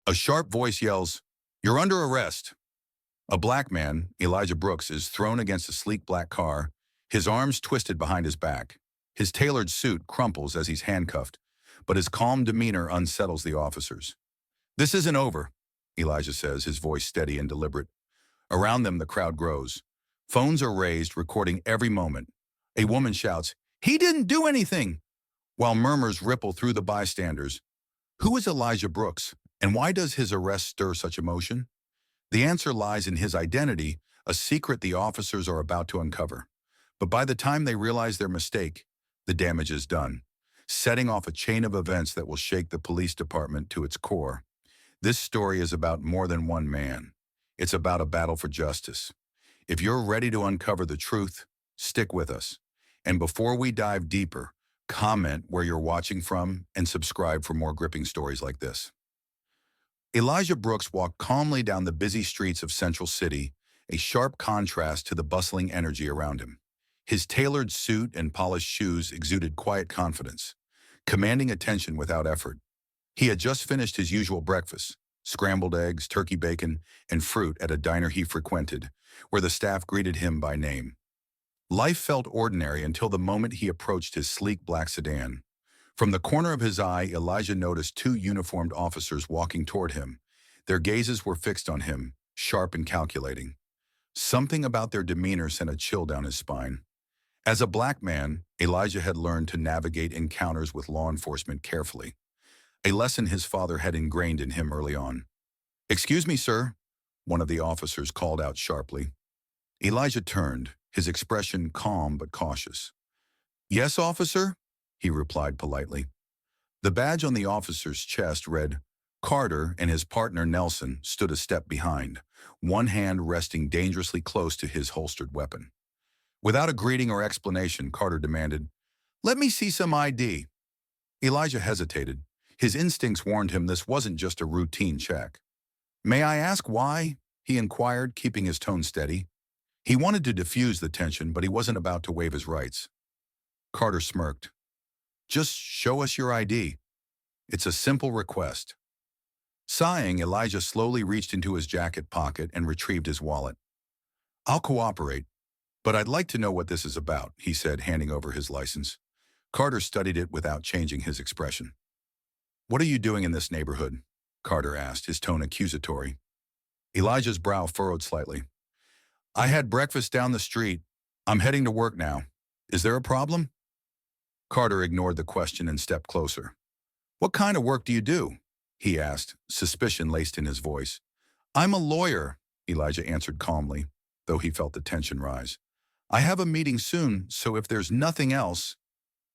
A sharp voice yells, "You're under arrest." A black man, Elijah Brooks, is thrown against a sleek black car, his arms twisted behind his back. His tailored suit crumples as he's handcuffed, but his calm demeanor unsettles the officers. "This isn't over," Elijah says, his voice steady and deliberate. Around them, the crowd grows. Phones are raised, recording every moment. A woman shouts, "He didn't do anything!" while murmurs ripple through the bystanders. Who is Elijah Brooks, and why does his arrest stir such emotion? The answer lies in his identity, a secret the officers are about to uncover. But by the time they realize their mistake, the damage is done, setting off a chain of events that will shake the police department to its core. This story is about more than one man. It's about a battle for justice. If you're ready to uncover the truth, stick with us. And before we dive deeper, comment where you're watching from and subscribe for more gripping stories like this. Elijah Brooks walked calmly down the busy streets of Central City, a sharp contrast to the bustling energy around him. His tailored suit and polished shoes exuded quiet confidence, commanding attention without effort. He had just finished his usual breakfast, scrambled eggs, turkey bacon, and fruit at a diner he frequented, where the staff greeted him by name. Life felt ordinary until the moment he approached his sleek black sedan. From the corner of his eye, Elijah noticed two uniformed officers walking toward him. Their gazes were fixed on him, sharp and calculating. Something about their demeanor sent a chill down his spine. As a black man, Elijah had learned to navigate encounters with law enforcement carefully, a lesson his father had ingrained in him early on. "Excuse me, sir," one of the officers called out sharply. Elijah turned, his expression calm but cautious. "Yes, officer?" he replied politely. The badge on the officer's chest read, Carter, and his partner Nelson stood a step behind, one hand resting dangerously close to his holstered weapon. Without a greeting or explanation, Carter demanded, "Let me see some ID." Elijah hesitated. His instincts warned him this wasn't just a routine check. "May I ask why?" he inquired, keeping his tone steady. He wanted to diffuse the tension, but he wasn't about to waive his rights. Carter smirked. "Just show us your ID. It's a simple request." Sighing, Elijah slowly reached into his jacket pocket and retrieved his wallet. "I'll cooperate, but I'd like to know what this is about," he said, handing over his license. Carter studied it without changing his expression. "What are you doing in this neighborhood?" Carter asked, his tone accusatory. Elijah's brow furrowed slightly. "I had breakfast down the street. I'm heading to work now. Is there a problem?" Carter ignored the question and stepped closer. "What kind of work do you do?" he asked, suspicion laced in his voice. "I'm a lawyer," Elijah answered calmly, though he felt the tension rise. "I have a meeting soon, so if there's nothing else—"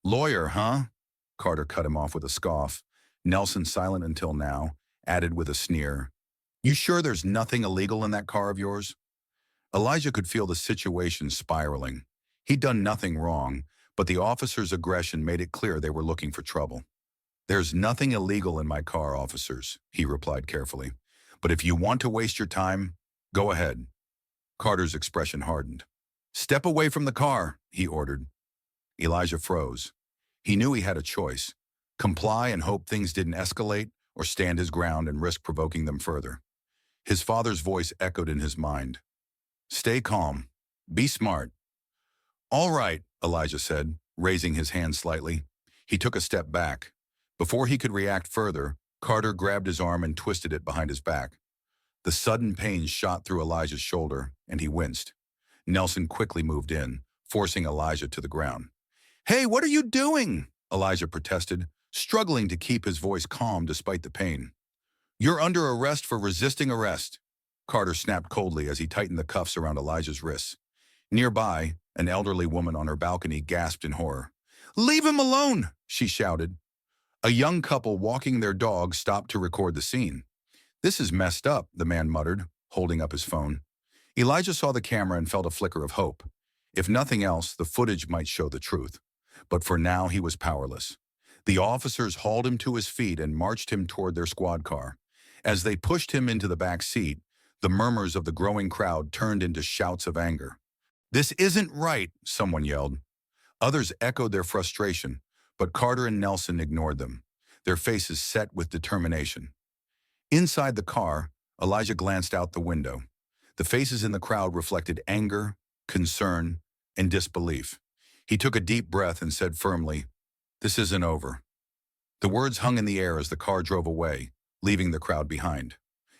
"Lawyer, huh?" Carter cut him off with a scoff. Nelson, silent until now, added with a sneer, "You sure there's nothing illegal in that car of yours?" Elijah could feel the situation spiraling. He'd done nothing wrong, but the officers' aggression made it clear they were looking for trouble. "There's nothing illegal in my car, officers," he replied carefully. "But if you want to waste your time, go ahead." Carter's expression hardened. "Step away from the car," he ordered. Elijah froze. He knew he had a choice: comply and hope things didn't escalate, or stand his ground and risk provoking them further. His father's voice echoed in his mind. "Stay calm. Be smart." "All right," Elijah said, raising his hand slightly. He took a step back. Before he could react further, Carter grabbed his arm and twisted it behind his back. The sudden pain shot through Elijah's shoulder, and he winced. Nelson quickly moved in, forcing Elijah to the ground. "Hey, what are you doing?" Elijah protested, struggling to keep his voice calm despite the pain. "You're under arrest for resisting arrest," Carter snapped coldly as he tightened the cuffs around Elijah's wrists. Nearby, an elderly woman on her balcony gasped in horror. "Leave him alone!" she shouted. A young couple walking their dog stopped to record the scene. "This is messed up," the man muttered, holding up his phone. Elijah saw the camera and felt a flicker of hope. If nothing else, the footage might show the truth. But for now, he was powerless. The officers hauled him to his feet and marched him toward their squad car. As they pushed him into the back seat, the murmurs of the growing crowd turned into shouts of anger. "This isn't right," someone yelled. Others echoed their frustration, but Carter and Nelson ignored them, their faces set with determination. Inside the car, Elijah glanced out the window. The faces in the crowd reflected anger, concern, and disbelief. He took a deep breath and said firmly, "This isn't over." The words hung in the air as the car drove away, leaving the crowd behind.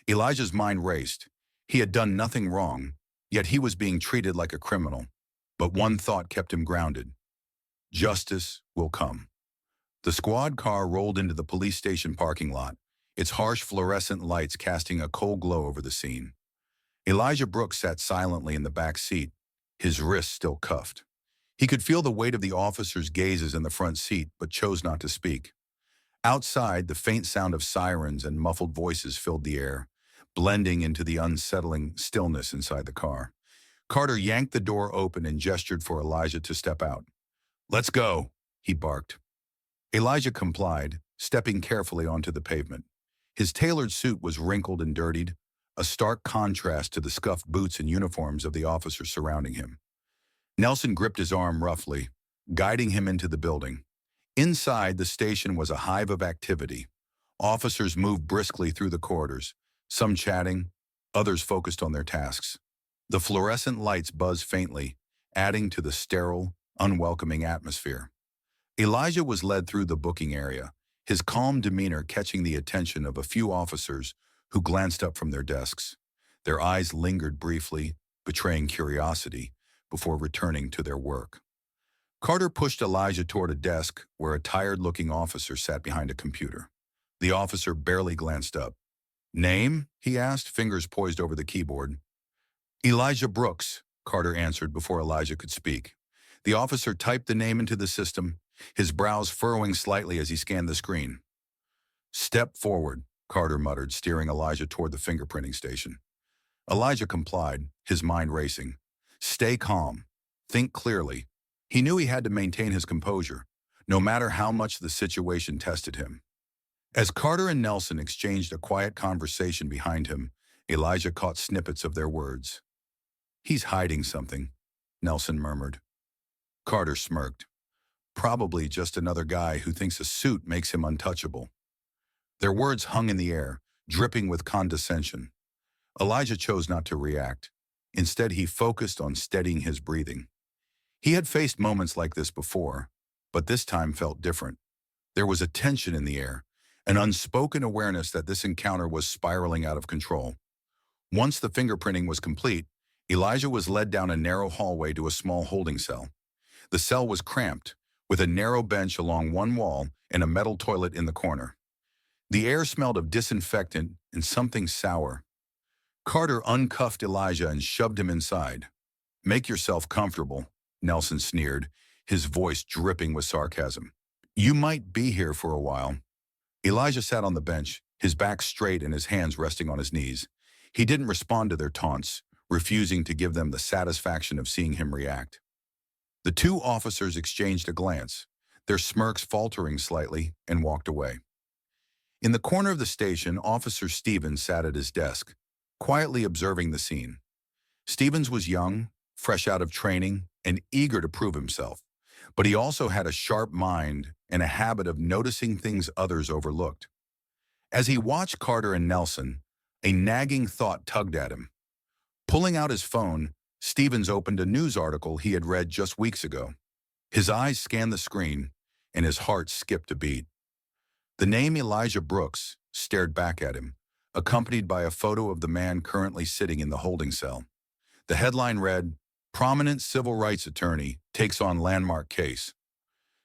Elijah's mind raced. He had done nothing wrong, yet he was being treated like a criminal. But one thought kept him grounded. Justice will come. The squad car rolled into the police station parking lot, its harsh fluorescent lights casting a cold glow over the scene. Elijah Brooks sat silently in the back seat, his wrists still cuffed. He could feel the weight of the officers' gazes in the front seat, but chose not to speak. Outside, the faint sound of sirens and muffled voices filled the air, blending into the unsettling stillness inside the car. Carter yanked the door open and gestured for Elijah to step out. "Let's go," he barked. Elijah complied, stepping carefully onto the pavement. His tailored suit was wrinkled and dirtied, a stark contrast to the scuffed boots and uniforms of the officers surrounding him. Nelson gripped his arm roughly, guiding him into the building. Inside, the station was a hive of activity. Officers moved briskly through the corridors, some chatting, others focused on their tasks. The fluorescent lights buzzed faintly, adding to the sterile, unwelcoming atmosphere. Elijah was led through the booking area, his calm demeanor catching the attention of a few officers who glanced up from their desks. Their eyes lingered briefly, betraying curiosity, before returning to their work. Carter pushed Elijah toward a desk where a tired-looking officer sat behind a computer. The officer barely glanced up. "Name?" he asked, fingers poised over the keyboard. "Elijah Brooks," Carter answered before Elijah could speak. The officer typed the name into the system, his brows furrowing slightly as he scanned the screen. "Step forward," Carter muttered, steering Elijah toward the fingerprinting station. Elijah complied, his mind racing. Stay calm. Think clearly. He knew he had to maintain his composure, no matter how much the situation tested him. As Carter and Nelson exchanged a quiet conversation behind him, Elijah caught snippets of their words. "He's hiding something," Nelson murmured. Carter smirked. "Probably just another guy who thinks a suit makes him untouchable." Their words hung in the air, dripping with condescension. Elijah chose not to react. Instead, he focused on steadying his breathing. He had faced moments like this before, but this time felt different. There was a tension in the air, an unspoken awareness that this encounter was spiraling out of control. Once the fingerprinting was complete, Elijah was led down a narrow hallway to a small holding cell. The cell was cramped, with a narrow bench along one wall and a metal toilet in the corner. The air smelled of disinfectant and something sour. Carter uncuffed Elijah and shoved him inside. "Make yourself comfortable," Nelson sneered, his voice dripping with sarcasm. "You might be here for a while." Elijah sat on the bench, his back straight and his hands resting on his knees. He didn't respond to their taunts, refusing to give them the satisfaction of seeing him react. The two officers exchanged a glance, their smirks faltering slightly, and walked away. In the corner of the station, Officer Stevens sat at his desk, quietly observing the scene. Stevens was young, fresh out of training, and eager to prove himself, but he also had a sharp mind and a habit of noticing things others overlooked. As he watched Carter and Nelson, a nagging thought tugged at him. Pulling out his phone, Stevens opened a news article he had read just weeks ago. His eyes scanned the screen, and his heart skipped a beat. The name Elijah Brooks stared back at him, accompanied by a photo of the man currently sitting in the holding cell. The headline read, "Prominent Civil Rights Attorney Takes on Landmark Case."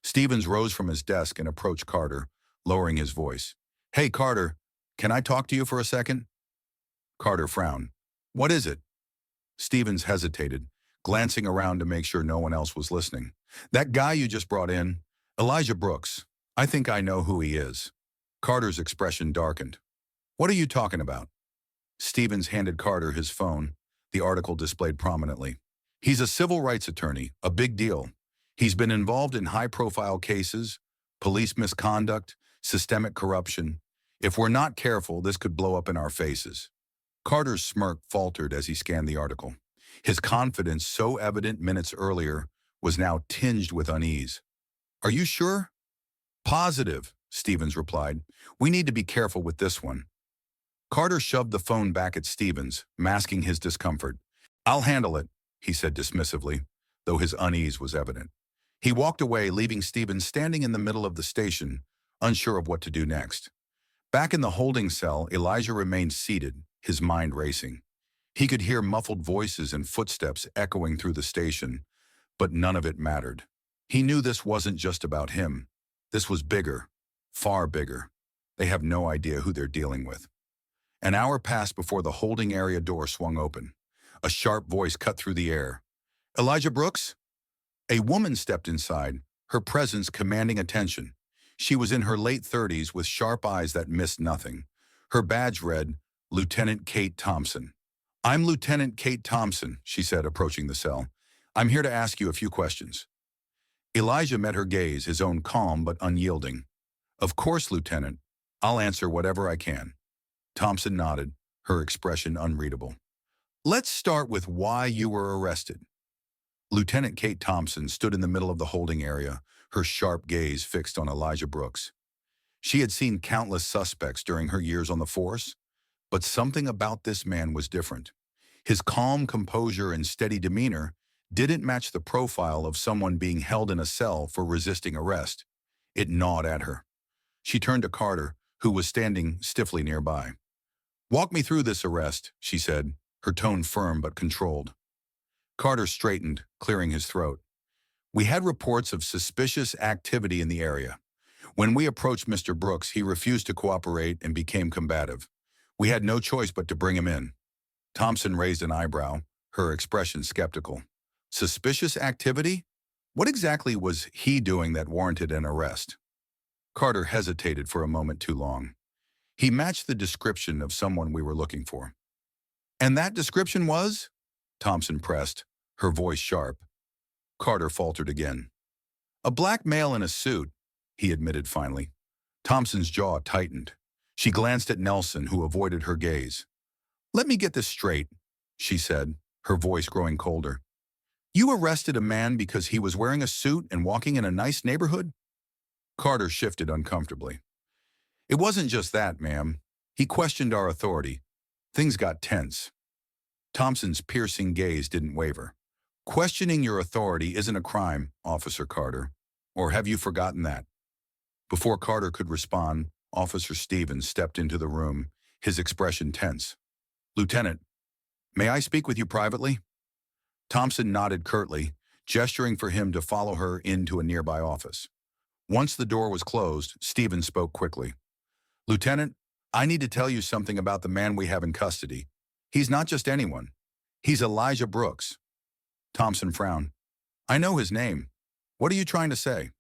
Stevens rose from his desk and approached Carter, lowering his voice. "Hey, Carter, can I talk to you for a second?" Carter frowned. "What is it?" Stevens hesitated, glancing around to make sure no one else was listening. "That guy you just brought in, Elijah Brooks, I think I know who he is." Carter's expression darkened. "What are you talking about?" Stevens handed Carter his phone, the article displayed prominently. "He's a civil rights attorney, a big deal. He's been involved in high-profile cases, police misconduct, systemic corruption. If we're not careful, this could blow up in our faces." Carter's smirk faltered as he scanned the article. His confidence, so evident minutes earlier, was now tinged with unease. "Are you sure?" "Positive," Stevens replied. "We need to be careful with this one." Carter shoved the phone back at Stevens, masking his discomfort. "I'll handle it," he said dismissively, though his unease was evident. He walked away, leaving Stevens standing in the middle of the station, unsure of what to do next. Back in the holding cell, Elijah remained seated, his mind racing. He could hear muffled voices and footsteps echoing through the station, but none of it mattered. He knew this wasn't just about him. This was bigger, far bigger. They have no idea who they're dealing with. An hour passed before the holding area door swung open. A sharp voice cut through the air. "Elijah Brooks?" A woman stepped inside, her presence commanding attention. She was in her late 30s with sharp eyes that missed nothing. Her badge read, Lieutenant Kate Thompson. "I'm Lieutenant Kate Thompson," she said, approaching the cell. "I'm here to ask you a few questions." Elijah met her gaze, his own calm but unyielding. "Of course, Lieutenant. I'll answer whatever I can." Thompson nodded, her expression unreadable. "Let's start with why you were arrested." Lieutenant Kate Thompson stood in the middle of the holding area, her sharp gaze fixed on Elijah Brooks. She had seen countless suspects during her years on the force, but something about this man was different. His calm composure and steady demeanor didn't match the profile of someone being held in a cell for resisting arrest. It gnawed at her. She turned to Carter, who was standing stiffly nearby. "Walk me through this arrest," she said, her tone firm but controlled. Carter straightened, clearing his throat. "We had reports of suspicious activity in the area. When we approached Mr. Brooks, he refused to cooperate and became combative. We had no choice but to bring him in." Thompson raised an eyebrow, her expression skeptical. "Suspicious activity? What exactly was he doing that warranted an arrest?" Carter hesitated for a moment too long. "He matched the description of someone we were looking for." "And that description was?" Thompson pressed, her voice sharp. Carter faltered again. "A black male in a suit," he admitted finally. Thompson's jaw tightened. She glanced at Nelson, who avoided her gaze. "Let me get this straight," she said, her voice growing colder. "You arrested a man because he was wearing a suit and walking in a nice neighborhood?" Carter shifted uncomfortably. "It wasn't just that, ma'am. He questioned our authority. Things got tense." Thompson's piercing gaze didn't waver. "Questioning your authority isn't a crime, Officer Carter. Or have you forgotten that?" Before Carter could respond, Officer Stevens stepped into the room, his expression tense. "Lieutenant, may I speak with you privately?" Thompson nodded curtly, gesturing for him to follow her into a nearby office. Once the door was closed, Stevens spoke quickly. "Lieutenant, I need to tell you something about the man we have in custody. He's not just anyone. He's Elijah Brooks." Thompson frowned. "I know his name. What are you trying to say?"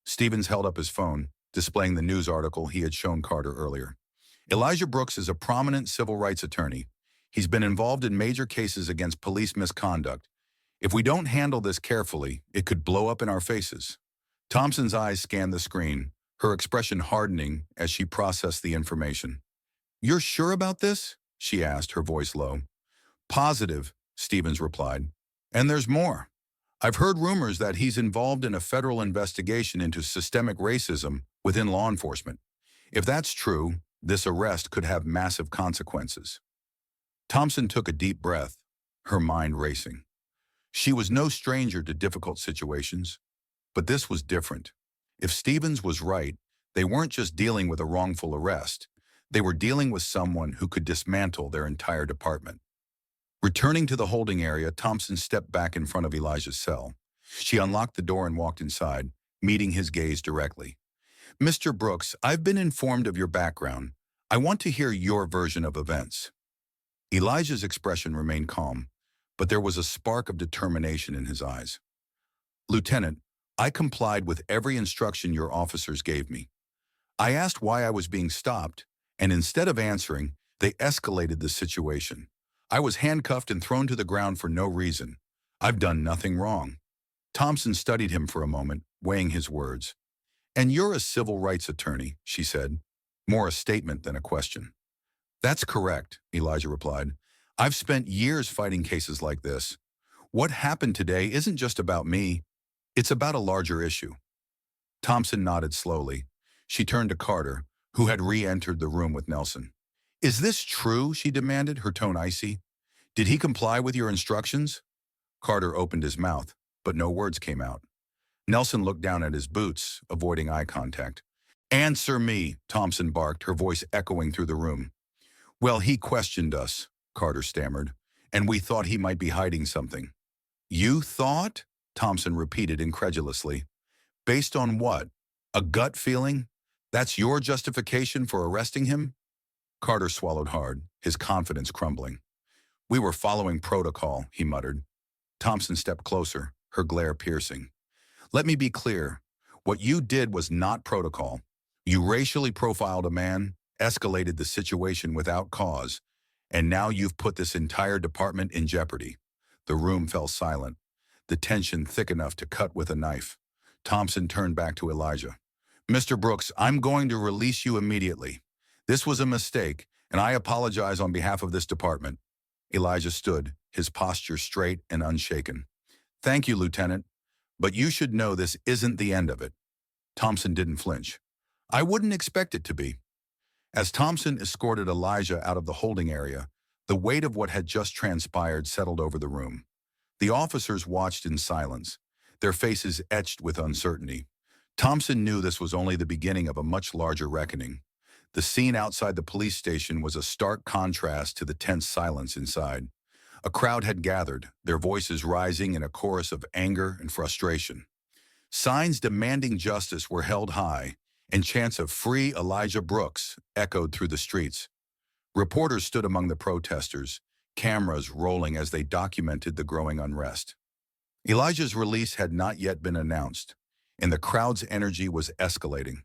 Stevens held up his phone, displaying the news article he had shown Carter earlier. "Elijah Brooks is a prominent civil rights attorney. He's been involved in major cases against police misconduct. If we don't handle this carefully, it could blow up in our faces." Thompson's eyes scanned the screen, her expression hardening as she processed the information. "You're sure about this?" she asked, her voice low. "Positive," Stevens replied. "And there's more. I've heard rumors that he's involved in a federal investigation into systemic racism within law enforcement. If that's true, this arrest could have massive consequences." Thompson took a deep breath, her mind racing. She was no stranger to difficult situations, but this was different. If Stevens was right, they weren't just dealing with a wrongful arrest. They were dealing with someone who could dismantle their entire department. Returning to the holding area, Thompson stepped back in front of Elijah's cell. She unlocked the door and walked inside, meeting his gaze directly. "Mr. Brooks, I've been informed of your background. I want to hear your version of events." Elijah's expression remained calm, but there was a spark of determination in his eyes. "Lieutenant, I complied with every instruction your officers gave me. I asked why I was being stopped, and instead of answering, they escalated the situation. I was handcuffed and thrown to the ground for no reason. I've done nothing wrong." Thompson studied him for a moment, weighing his words. "And you're a civil rights attorney," she said, more a statement than a question. "That's correct," Elijah replied. "I've spent years fighting cases like this. What happened today isn't just about me. It's about a larger issue." Thompson nodded slowly. She turned to Carter, who had re-entered the room with Nelson. "Is this true?" she demanded, her tone icy. "Did he comply with your instructions?" Carter opened his mouth, but no words came out. Nelson looked down at his boots, avoiding eye contact. "Answer me," Thompson barked, her voice echoing through the room. "Well, he questioned us," Carter stammered, "and we thought he might be hiding something." "You thought?" Thompson repeated incredulously. "Based on what? A gut feeling? That's your justification for arresting him?" Carter swallowed hard, his confidence crumbling. "We were following protocol," he muttered. Thompson stepped closer, her glare piercing. "Let me be clear. What you did was not protocol. You racially profiled a man, escalated the situation without cause, and now you've put this entire department in jeopardy." The room fell silent, the tension thick enough to cut with a knife. Thompson turned back to Elijah. "Mr. Brooks, I'm going to release you immediately. This was a mistake, and I apologize on behalf of this department." Elijah stood, his posture straight and unshaken. "Thank you, Lieutenant, but you should know this isn't the end of it." Thompson didn't flinch. "I wouldn't expect it to be." As Thompson escorted Elijah out of the holding area, the weight of what had just transpired settled over the room. The officers watched in silence, their faces etched with uncertainty. Thompson knew this was only the beginning of a much larger reckoning. The scene outside the police station was a stark contrast to the tense silence inside. A crowd had gathered, their voices rising in a chorus of anger and frustration. Signs demanding justice were held high, and chants of "Free Elijah Brooks" echoed through the streets. Reporters stood among the protesters, cameras rolling as they documented the growing unrest. Elijah's release had not yet been announced, and the crowd's energy was escalating.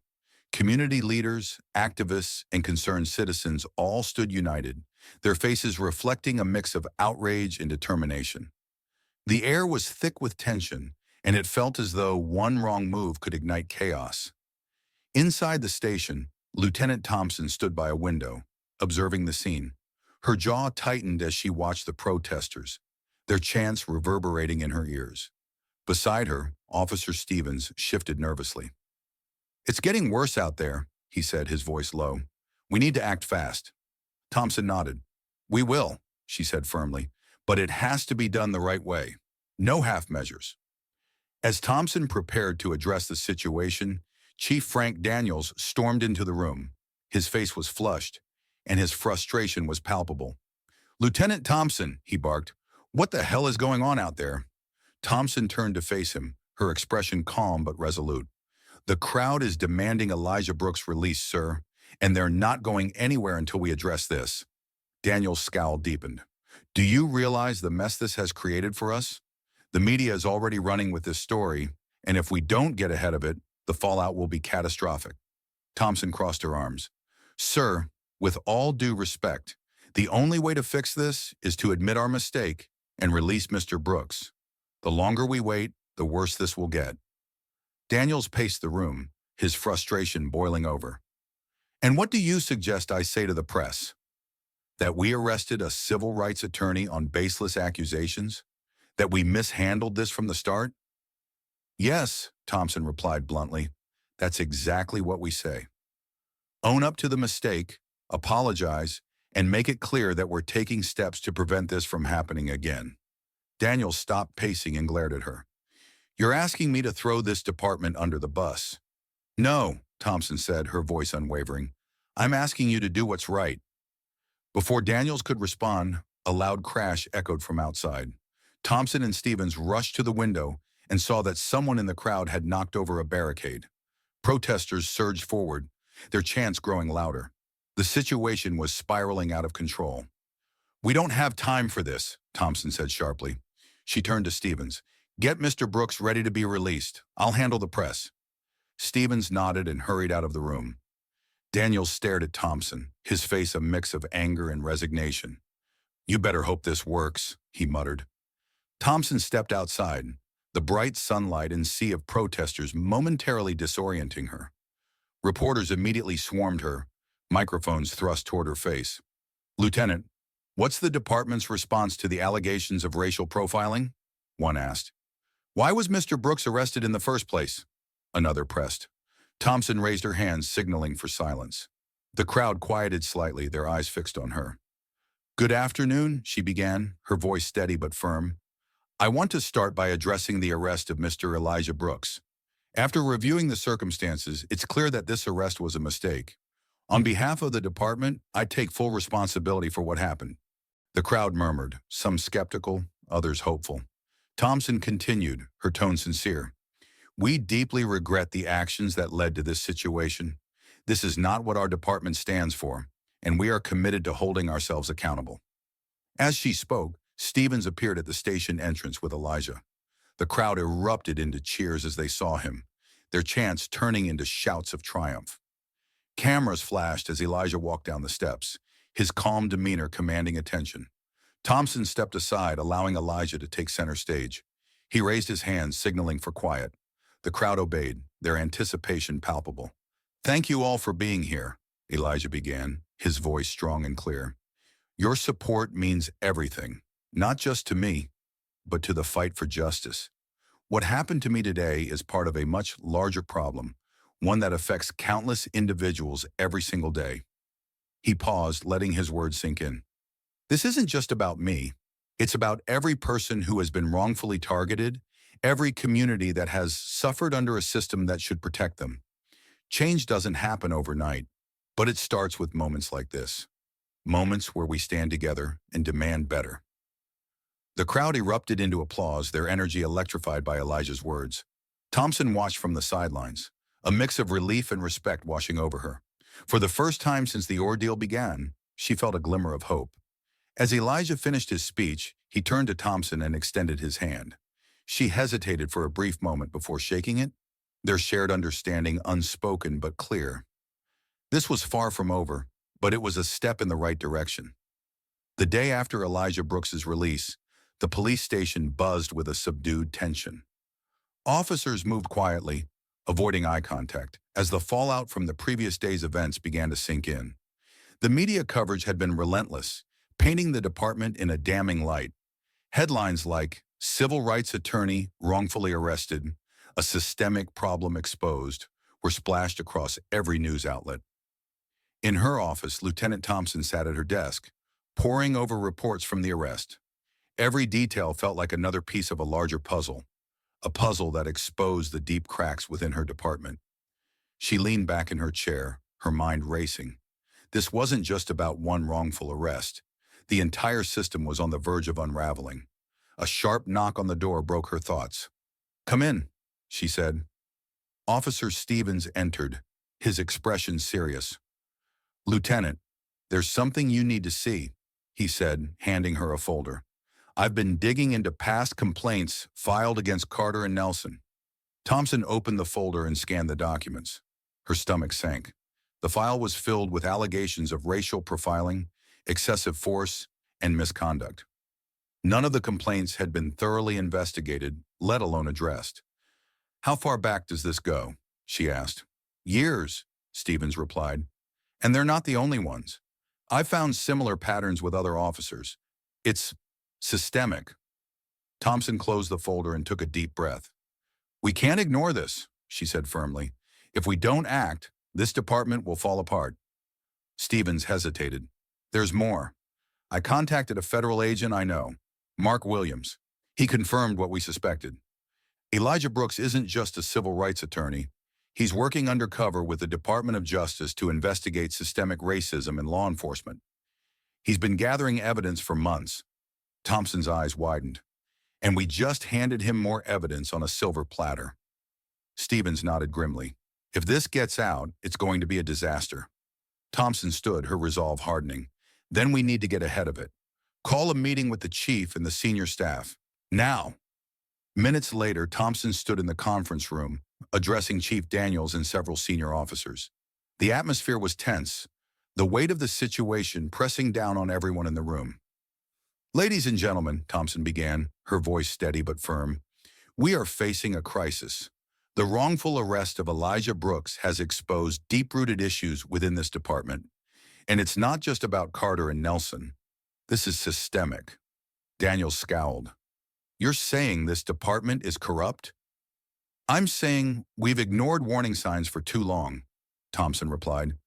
Community leaders, activists, and concerned citizens all stood united, their faces reflecting a mix of outrage and determination. The air was thick with tension, and it felt as though one wrong move could ignite chaos. Inside the station, Lieutenant Thompson stood by a window, observing the scene. Her jaw tightened as she watched the protesters, their chants reverberating in her ears. Beside her, Officer Stevens shifted nervously. "It's getting worse out there," he said, his voice low. "We need to act fast." Thompson nodded. "We will," she said firmly, "but it has to be done the right way. No half measures." As Thompson prepared to address the situation, Chief Frank Daniels stormed into the room. His face was flushed, and his frustration was palpable. "Lieutenant Thompson," he barked, "what the hell is going on out there?" Thompson turned to face him, her expression calm but resolute. "The crowd is demanding Elijah Brooks' release, sir, and they're not going anywhere until we address this." Daniel's scowl deepened. "Do you realize the mess this has created for us? The media is already running with this story, and if we don't get ahead of it, the fallout will be catastrophic." Thompson crossed her arms. "Sir, with all due respect, the only way to fix this is to admit our mistake and release Mr. Brooks. The longer we wait, the worse this will get." Daniels paced the room, his frustration boiling over. "And what do you suggest I say to the press? That we arrested a civil rights attorney on baseless accusations? That we mishandled this from the start?" "Yes," Thompson replied bluntly. "That's exactly what we say. Own up to the mistake, apologize, and make it clear that we're taking steps to prevent this from happening again." Daniel stopped pacing and glared at her. "You're asking me to throw this department under the bus." "No," Thompson said, her voice unwavering. "I'm asking you to do what's right." Before Daniels could respond, a loud crash echoed from outside. Thompson and Stevens rushed to the window and saw that someone in the crowd had knocked over a barricade. Protesters surged forward, their chants growing louder. The situation was spiraling out of control. "We don't have time for this," Thompson said sharply. She turned to Stevens. "Get Mr. Brooks ready to be released. I'll handle the press." Stevens nodded and hurried out of the room. Daniels stared at Thompson, his face a mix of anger and resignation. "You better hope this works," he muttered. Thompson stepped outside, the bright sunlight and sea of protesters momentarily disorienting her. Reporters immediately swarmed her, microphones thrust toward her face. "Lieutenant, what's the department's response to the allegations of racial profiling?" one asked. "Why was Mr. Brooks arrested in the first place?" another pressed. Thompson raised her hands, signaling for silence. The crowd quieted slightly, their eyes fixed on her. "Good afternoon," she began, her voice steady but firm. "I want to start by addressing the arrest of Mr. Elijah Brooks. After reviewing the circumstances, it's clear that this arrest was a mistake. On behalf of the department, I take full responsibility for what happened." The crowd murmured, some skeptical, others hopeful. Thompson continued, her tone sincere. "We deeply regret the actions that led to this situation. This is not what our department stands for, and we are committed to holding ourselves accountable." As she spoke, Stevens appeared at the station entrance with Elijah. The crowd erupted into cheers as they saw him, their chants turning into shouts of triumph. Cameras flashed as Elijah walked down the steps, his calm demeanor commanding attention. Thompson stepped aside, allowing Elijah to take center stage. He raised his hand, signaling for quiet. The crowd obeyed, their anticipation palpable. "Thank you all for being here," Elijah began, his voice strong and clear. "Your support means everything, not just to me, but to the fight for justice. What happened to me today is part of a much larger problem, one that affects countless individuals every single day." He paused, letting his words sink in. "This isn't just about me. It's about every person who has been wrongfully targeted, every community that has suffered under a system that should protect them. Change doesn't happen overnight, but it starts with moments like this. Moments where we stand together and demand better." The crowd erupted into applause, their energy electrified by Elijah's words. Thompson watched from the sidelines, a mix of relief and respect washing over her. For the first time since the ordeal began, she felt a glimmer of hope. As Elijah finished his speech, he turned to Thompson and extended his hand. She hesitated for a brief moment before shaking it, their shared understanding unspoken but clear. This was far from over, but it was a step in the right direction. The day after Elijah Brooks's release, the police station buzzed with a subdued tension. Officers moved quietly, avoiding eye contact, as the fallout from the previous day's events began to sink in. The media coverage had been relentless, painting the department in a damning light. Headlines like "Civil Rights Attorney Wrongfully Arrested," "A Systemic Problem Exposed," were splashed across every news outlet. In her office, Lieutenant Thompson sat at her desk, poring over reports from the arrest. Every detail felt like another piece of a larger puzzle, a puzzle that exposed the deep cracks within her department. She leaned back in her chair, her mind racing. This wasn't just about one wrongful arrest. The entire system was on the verge of unraveling. A sharp knock on the door broke her thoughts. "Come in," she said. Officer Stevens entered, his expression serious. "Lieutenant, there's something you need to see," he said, handing her a folder. "I've been digging into past complaints filed against Carter and Nelson." Thompson opened the folder and scanned the documents. Her stomach sank. The file was filled with allegations of racial profiling, excessive force, and misconduct. None of the complaints had been thoroughly investigated, let alone addressed. "How far back does this go?" she asked. "Years," Stevens replied. "And they're not the only ones. I've found similar patterns with other officers. It's systemic." Thompson closed the folder and took a deep breath. "We can't ignore this," she said firmly. "If we don't act, this department will fall apart." Stevens hesitated. "There's more. I contacted a federal agent I know, Mark Williams. He confirmed what we suspected. Elijah Brooks isn't just a civil rights attorney. He's working undercover with the Department of Justice to investigate systemic racism in law enforcement. He's been gathering evidence for months." Thompson's eyes widened. "And we just handed him more evidence on a silver platter." Stevens nodded grimly. "If this gets out, it's going to be a disaster." Thompson stood, her resolve hardening. "Then we need to get ahead of it. Call a meeting with the chief and the senior staff. Now." Minutes later, Thompson stood in the conference room, addressing Chief Daniels and several senior officers. The atmosphere was tense, the weight of the situation pressing down on everyone in the room. "Ladies and gentlemen," Thompson began, her voice steady but firm, "we are facing a crisis. The wrongful arrest of Elijah Brooks has exposed deep-rooted issues within this department. And it's not just about Carter and Nelson. This is systemic." Daniels scowled. "You're saying this department is corrupt?" "I'm saying we've ignored warning signs for too long," Thompson replied.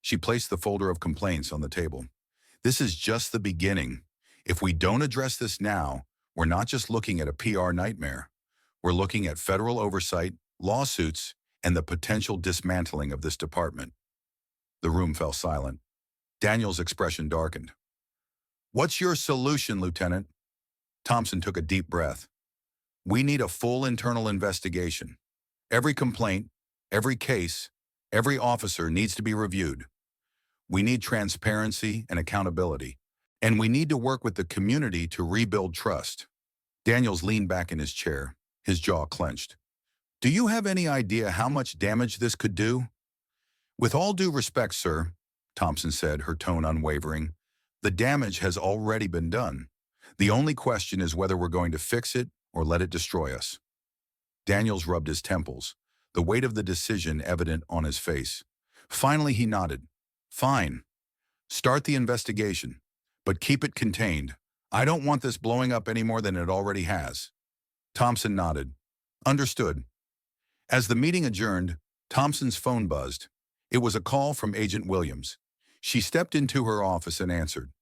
She placed the folder of complaints on the table. This is just the beginning. If we don't address this now, we're not just looking at a PR nightmare. We're looking at federal oversight, lawsuits, and the potential dismantling of this department. The room fell silent. Daniel's expression darkened. "What's your solution, Lieutenant?" Thompson took a deep breath. "We need a full internal investigation. Every complaint, every case, every officer needs to be reviewed. We need transparency and accountability. And we need to work with the community to rebuild trust." Daniels leaned back in his chair, his jaw clenched. "Do you have any idea how much damage this could do?" "With all due respect, sir," Thompson said, her tone unwavering, "the damage has already been done. The only question is whether we're going to fix it or let it destroy us." Daniels rubbed his temples, the weight of the decision evident on his face. Finally, he nodded. "Fine. Start the investigation, but keep it contained. I don't want this blowing up any more than it already has." Thompson nodded. "Understood." As the meeting adjourned, Thompson's phone buzzed. It was a call from Agent Williams. She stepped into her office and answered.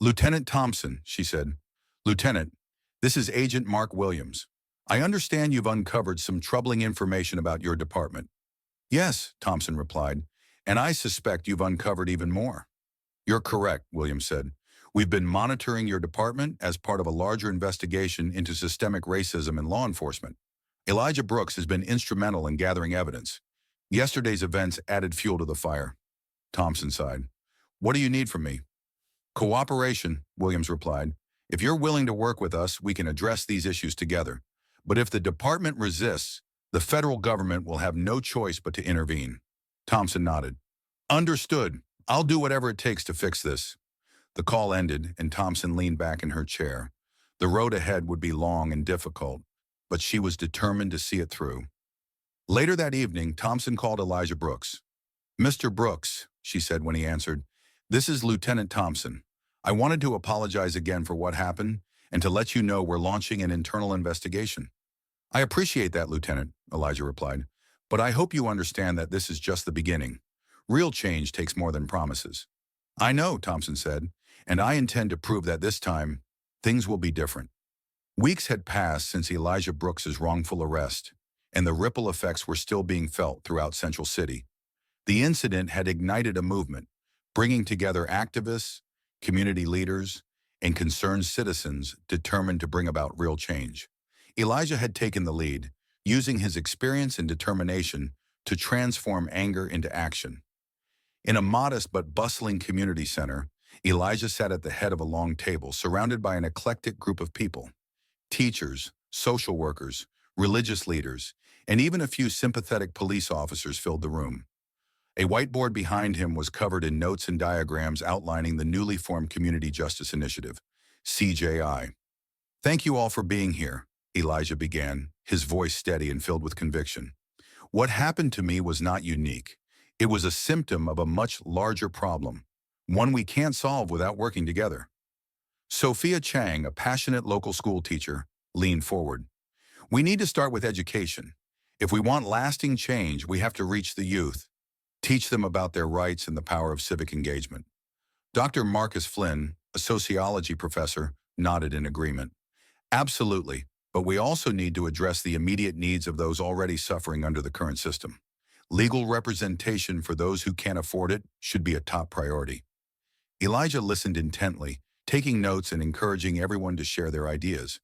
"Lieutenant Thompson," she said. "Lieutenant, this is Agent Mark Williams. I understand you've uncovered some troubling information about your department." "Yes," Thompson replied, "and I suspect you've uncovered even more." "You're correct," Williams said. "We've been monitoring your department as part of a larger investigation into systemic racism in law enforcement. Elijah Brooks has been instrumental in gathering evidence. Yesterday's events added fuel to the fire." Thompson sighed. "What do you need from me?" "Cooperation," Williams replied. "If you're willing to work with us, we can address these issues together. But if the department resists, the federal government will have no choice but to intervene." Thompson nodded. "Understood. I'll do whatever it takes to fix this." The call ended, and Thompson leaned back in her chair. The road ahead would be long and difficult, but she was determined to see it through. Later that evening, Thompson called Elijah Brooks. "Mr. Brooks," she said when he answered, "this is Lieutenant Thompson. I wanted to apologize again for what happened and to let you know we're launching an internal investigation." "I appreciate that, Lieutenant," Elijah replied, "but I hope you understand that this is just the beginning. Real change takes more than promises." "I know," Thompson said, "and I intend to prove that this time, things will be different." Weeks had passed since Elijah Brooks's wrongful arrest, and the ripple effects were still being felt throughout Central City. The incident had ignited a movement, bringing together activists, community leaders, and concerned citizens determined to bring about real change. Elijah had taken the lead, using his experience and determination to transform anger into action. In a modest but bustling community center, Elijah sat at the head of a long table surrounded by an eclectic group of people. Teachers, social workers, religious leaders, and even a few sympathetic police officers filled the room. A whiteboard behind him was covered in notes and diagrams outlining the newly formed Community Justice Initiative, CJI. "Thank you all for being here," Elijah began, his voice steady and filled with conviction. "What happened to me was not unique. It was a symptom of a much larger problem, one we can't solve without working together." Sophia Chang, a passionate local school teacher, leaned forward. "We need to start with education. If we want lasting change, we have to reach the youth, teach them about their rights and the power of civic engagement." Dr. Marcus Flynn, a sociology professor, nodded in agreement. "Absolutely, but we also need to address the immediate needs of those already suffering under the current system. Legal representation for those who can't afford it should be a top priority." Elijah listened intently, taking notes and encouraging everyone to share their ideas.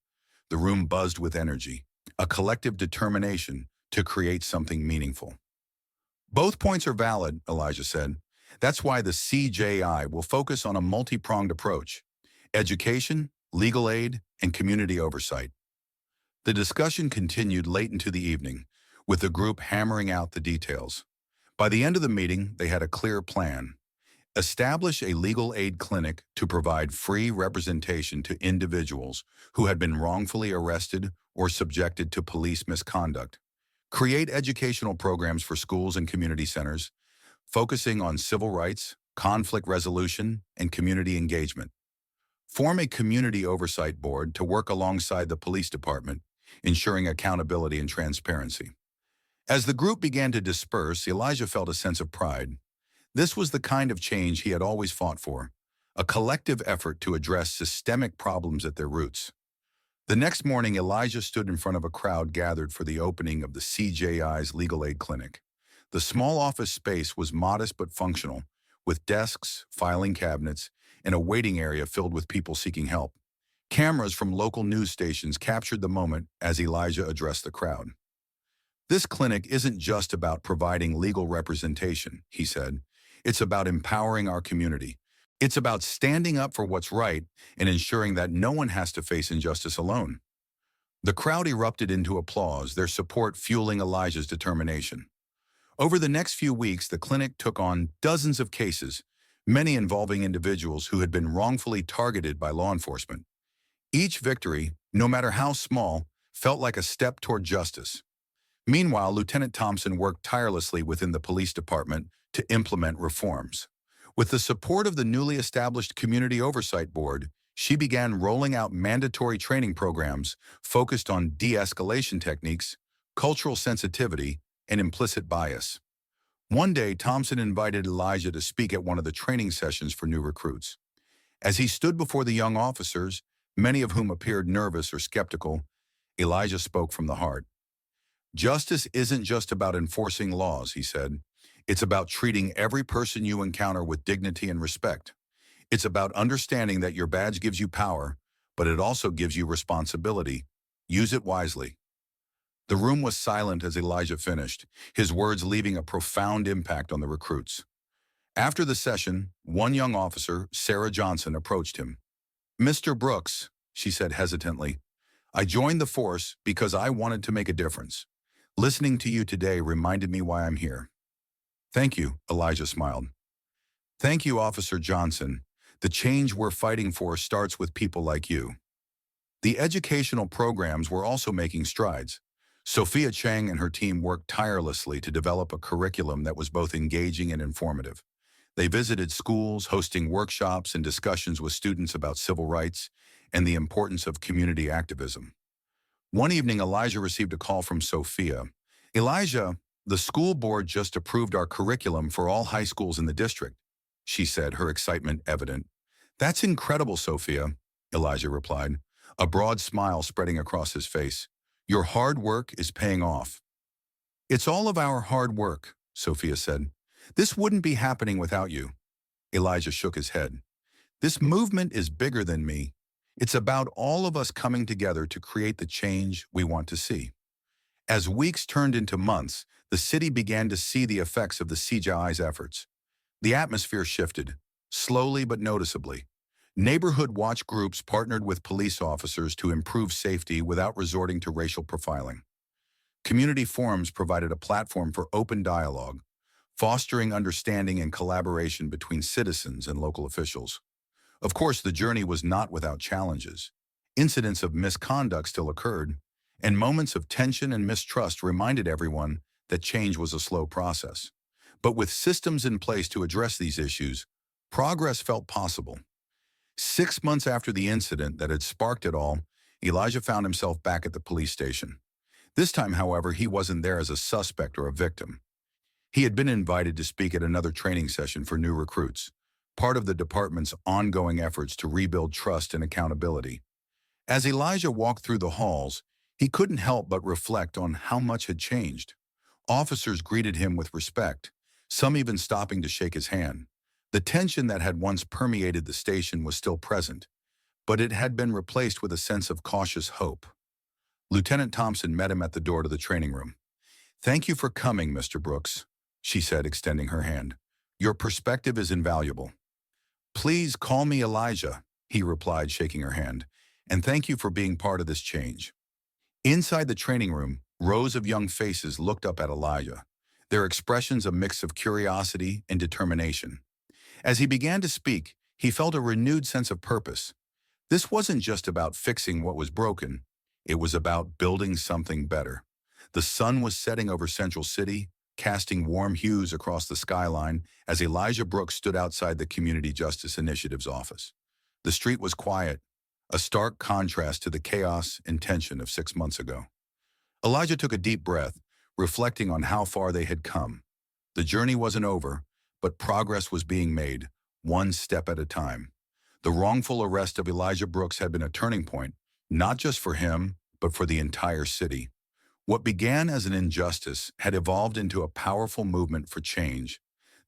The room buzzed with energy, a collective determination to create something meaningful. "Both points are valid," Elijah said. "That's why the CJI will focus on a multi-pronged approach: education, legal aid, and community oversight." The discussion continued late into the evening, with the group hammering out the details. By the end of the meeting, they had a clear plan. Establish a legal aid clinic to provide free representation to individuals who had been wrongfully arrested or subjected to police misconduct. Create educational programs for schools and community centers, focusing on civil rights, conflict resolution, and community engagement. Form a community oversight board to work alongside the police department, ensuring accountability and transparency. As the group began to disperse, Elijah felt a sense of pride. This was the kind of change he had always fought for, a collective effort to address systemic problems at their roots. The next morning, Elijah stood in front of a crowd gathered for the opening of the CJI's legal aid clinic. The small office space was modest but functional, with desks, filing cabinets, and a waiting area filled with people seeking help. Cameras from local news stations captured the moment as Elijah addressed the crowd. "This clinic isn't just about providing legal representation," he said. "It's about empowering our community. It's about standing up for what's right and ensuring that no one has to face injustice alone." The crowd erupted into applause, their support fueling Elijah's determination. Over the next few weeks, the clinic took on dozens of cases, many involving individuals who had been wrongfully targeted by law enforcement. Each victory, no matter how small, felt like a step toward justice. Meanwhile, Lieutenant Thompson worked tirelessly within the police department to implement reforms. With the support of the newly established Community Oversight Board, she began rolling out mandatory training programs focused on de-escalation techniques, cultural sensitivity, and implicit bias. One day, Thompson invited Elijah to speak at one of the training sessions for new recruits. As he stood before the young officers, many of whom appeared nervous or skeptical, Elijah spoke from the heart. "Justice isn't just about enforcing laws," he said. "It's about treating every person you encounter with dignity and respect. It's about understanding that your badge gives you power, but it also gives you responsibility. Use it wisely." The room was silent as Elijah finished, his words leaving a profound impact on the recruits. After the session, one young officer, Sarah Johnson, approached him. "Mr. Brooks," she said hesitantly, "I joined the force because I wanted to make a difference. Listening to you today reminded me why I'm here." "Thank you," Elijah smiled. "Thank you, Officer Johnson. The change we're fighting for starts with people like you." The educational programs were also making strides. Sophia Chang and her team worked tirelessly to develop a curriculum that was both engaging and informative. They visited schools, hosting workshops and discussions with students about civil rights and the importance of community activism. One evening, Elijah received a call from Sophia. "Elijah, the school board just approved our curriculum for all high schools in the district," she said, her excitement evident. "That's incredible, Sophia," Elijah replied, a broad smile spreading across his face. "Your hard work is paying off." "It's all of our hard work," Sophia said. "This wouldn't be happening without you." Elijah shook his head. "This movement is bigger than me. It's about all of us coming together to create the change we want to see." As weeks turned into months, the city began to see the effects of the CJI's efforts. The atmosphere shifted, slowly but noticeably. Neighborhood watch groups partnered with police officers to improve safety without resorting to racial profiling. Community forums provided a platform for open dialogue, fostering understanding and collaboration between citizens and local officials. Of course, the journey was not without challenges. Incidents of misconduct still occurred, and moments of tension and mistrust reminded everyone that change was a slow process. But with systems in place to address these issues, progress felt possible. 6 months after the incident that had sparked it all, Elijah found himself back at the police station. This time, however, he wasn't there as a suspect or a victim. He had been invited to speak at another training session for new recruits, part of the department's ongoing efforts to rebuild trust and accountability. As Elijah walked through the halls, he couldn't help but reflect on how much had changed. Officers greeted him with respect, some even stopping to shake his hand. The tension that had once permeated the station was still present, but it had been replaced with a sense of cautious hope. Lieutenant Thompson met him at the door to the training room. "Thank you for coming, Mr. Brooks," she said, extending her hand. "Your perspective is invaluable." "Please call me Elijah," he replied, shaking her hand, "and thank you for being part of this change." Inside the training room, rows of young faces looked up at Elijah, their expressions a mix of curiosity and determination. As he began to speak, he felt a renewed sense of purpose. This wasn't just about fixing what was broken. It was about building something better. The sun was setting over Central City, casting warm hues across the skyline as Elijah Brooks stood outside the Community Justice Initiative's office. The street was quiet, a stark contrast to the chaos and tension of 6 months ago. Elijah took a deep breath, reflecting on how far they had come. The journey wasn't over, but progress was being made, one step at a time. The wrongful arrest of Elijah Brooks had been a turning point, not just for him, but for the entire city. What began as an injustice had evolved into a powerful movement for change.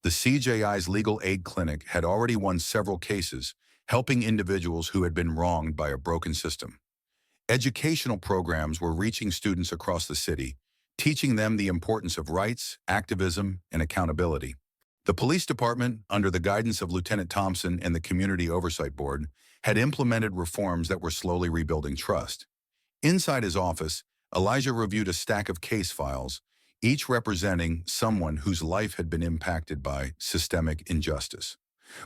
The CJI's Legal Aid Clinic had already won several cases, helping individuals who had been wronged by a broken system. Educational programs were reaching students across the city, teaching them the importance of rights, activism, and accountability. The police department, under the guidance of Lieutenant Thompson and the Community Oversight Board, had implemented reforms that were slowly rebuilding trust. Inside his office, Elijah reviewed a stack of case files, each representing someone whose life had been impacted by systemic injustice.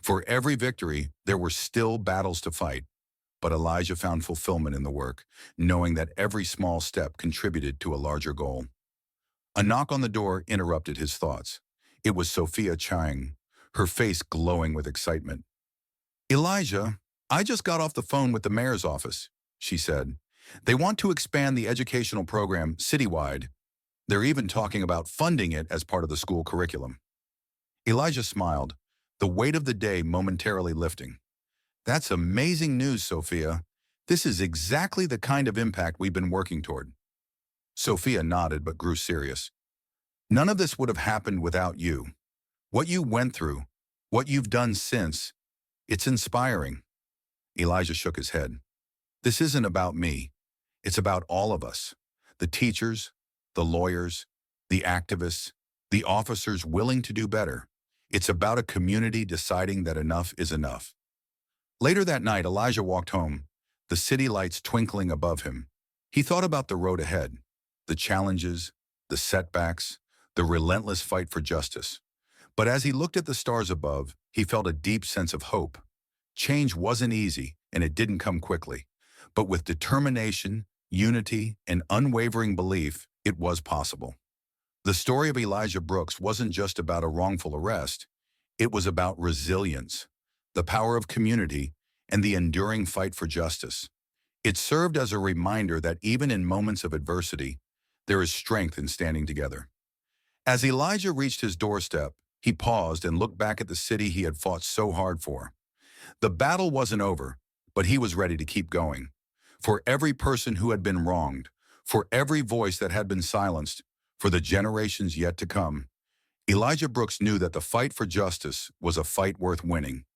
For every victory, there were still battles to fight, but Elijah found fulfillment in the work, knowing that every small step contributed to a larger goal. A knock on the door interrupted his thoughts. It was Sophia Chang, her face glowing with excitement. "Elijah, I just got off the phone with the mayor's office," she said. "They want to expand the educational program citywide. They're even talking about funding it as part of the school curriculum." Elijah smiled, the weight of the day momentarily lifting. "That's amazing news, Sophia. This is exactly the kind of impact we've been working toward." Sophia nodded but grew serious. "None of this would have happened without you. What you went through, what you've done since, it's inspiring." Elijah shook his head. "This isn't about me. It's about all of us. The teachers, the lawyers, the activists, the officers willing to do better. It's about a community deciding that enough is enough." Later that night, Elijah walked home, the city lights twinkling above him. He thought about the road ahead, the challenges, the setbacks, the relentless fight for justice. But as he looked at the stars above, he felt a deep sense of hope. Change wasn't easy, and it didn't come quickly. But with determination, unity, and unwavering belief, it was possible. The story of Elijah Brooks wasn't just about a wrongful arrest. It was about resilience, the power of community, and the enduring fight for justice. It served as a reminder that even in moments of adversity, there is strength in standing together. As Elijah reached his doorstep, he paused and looked back at the city he had fought so hard for. The battle wasn't over, but he was ready to keep going. For every person who had been wronged, for every voice that had been silenced, for the generations yet to come, Elijah Brooks knew that the fight for justice was a fight worth winning.